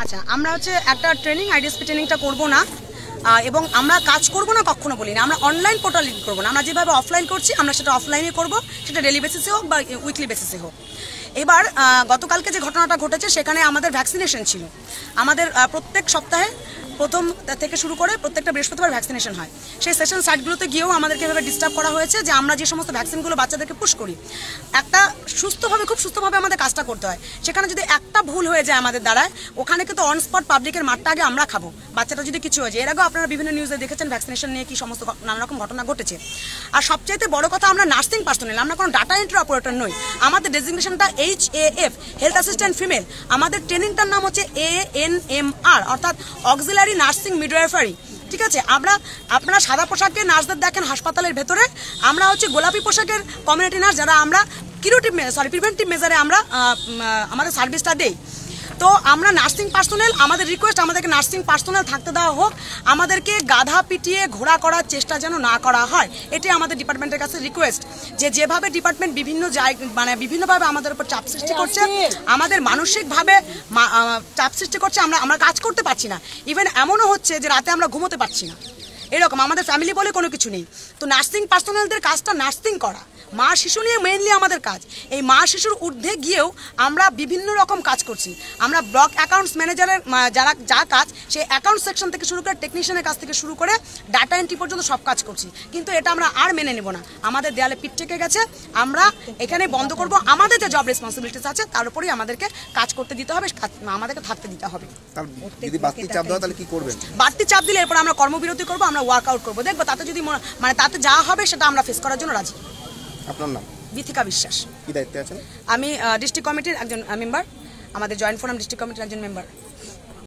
আচ্ছা, আমরা হচ্ছে একটা ট্রেনিং আইডিএসপি ট্রেনিংটা করব না এবং আমরা কাজ করব না কখনো বলি না। আমরা অনলাইন পোর্টাল লিড করবো না। আমরা যেভাবে অফলাইন করছি আমরা সেটা অফলাইনে করব, সেটা ডেলি বেসিসে হোক বা উইকলি বেসিসে হোক। এবার গতকালকে যে ঘটনাটা ঘটেছে সেখানে আমাদের ভ্যাকসিনেশন ছিল। আমাদের প্রত্যেক সপ্তাহে প্রথম থেকে শুরু করে প্রত্যেকটা বৃহস্পতিবার ভ্যাকসিনেশন হয়। সেই সেশন সাইটগুলোতে গিয়েও আমাদেরকে এভাবে ডিস্টার্ব করা হয়েছে যে আমরা যে সমস্ত ভ্যাকসিনগুলো বাচ্চাদেরকে পুশ করি, একটা সুস্থভাবে খুব সুস্থভাবে আমাদের কাজটা করতে হয়। সেখানে যদি একটা ভুল হয়ে যায় আমাদের দ্বারায়, ওখানে কিন্তু অন স্পট পাবলিকের মাঠটা আগে আমরা খাবো। বাচ্চাটা যদি কিছু হয়ে যায়, এর আগেও আপনারা বিভিন্ন নিউজে দেখেছেন ভ্যাকসিনেশন নিয়ে কি সমস্ত নানা রকম ঘটনা ঘটেছে। আর সবচাইতে বড় কথা, আমরা নার্সিং পার্সোনাল, আমরা কোনো ডাটা এন্ট্রি অপারেটর নই। আমাদের ডেজিগনেশনটা HAF, হেলথ অ্যাসিস্ট্যান্ট ফিমেল। আমাদের ট্রেনিংটার নাম হচ্ছে ANMR, অর্থাৎ অক্সিলারি নার্সিং মিডওয়াইফারি। ঠিক আছে, আপনারা সাদা পোশাকে নার্সদের দেখেন হাসপাতালের ভেতরে, আমরা হচ্ছে গোলাপি পোশাকের কমিউনিটি নার্স, যারা আমরা প্রিভেন্টিভ মেজারে আমরা আমাদের সার্ভিসটা দেই। তো আমরা নার্সিং পার্সোনাল, আমাদের রিকোয়েস্ট আমাদেরকে নার্সিং পার্সোনাল থাকতে দেওয়া হোক। আমাদেরকে গাধা পিটিয়ে ঘোড়া করার চেষ্টা যেন না করা হয়, এটাই আমাদের ডিপার্টমেন্টের কাছে রিকোয়েস্ট। যেভাবে ডিপার্টমেন্ট বিভিন্ন বিভিন্নভাবে আমাদের উপর চাপ সৃষ্টি করছে, আমাদের মানসিকভাবে চাপ সৃষ্টি করছে, আমরা কাজ করতে পারছি না। ইভেন এমনও হচ্ছে যে রাতে আমরা ঘুমোতে পারছি না। এরকম আমাদের ফ্যামিলি বলে কোনো কিছু নেই। তো নার্সিং পার্সোনালদের কাজটা নার্সিং করা, মা শিশু নিয়ে মেইনলি আমাদের কাজ। এই মা শিশুর ঊর্ধ্বে গিয়েও আমরা বিভিন্ন রকম কাজ করছি। আমরা ব্লক অ্যাকাউন্টস ম্যানেজারের যা কাজ, সেই অ্যাকাউন্ট সেকশন থেকে শুরু করে টেকনিশিয়ানের কাছ থেকে শুরু করে ডাটা এন্ট্রি পর্যন্ত সব কাজ করছি। কিন্তু এটা আমরা আর মেনে নেব না। আমাদের দেয়ালে পিঠ থেকে গেছে, আমরা এখানে বন্ধ করব। আমাদের যে জব রেসপন্সিবিলিটিস আছে তার উপরেই আমাদেরকে কাজ করতে দিতে হবে, আমাদেরকে থাকতে দিতে হবে। যদি বাড়তি চাপ দেওয়া তাহলে কি করবেন? বাড়তি চাপ দিলে এরপর আমরা কর্মবিরতি করবো, আমরা ওয়ার্কআউট করবো। দেখবো তাতে যদি তাতে যা হবে সেটা আমরা ফেস করার জন্য রাজি। আপনার নাম? বিথিকা বিশ্বাস। কি দায়িত্বে আছেন? আমি ডিস্ট্রিক্ট কমিটির একজন মেম্বার, আমাদের জয়েন্ট ফোরাম ডিস্ট্রিক্ট কমিটির একজন মেম্বার।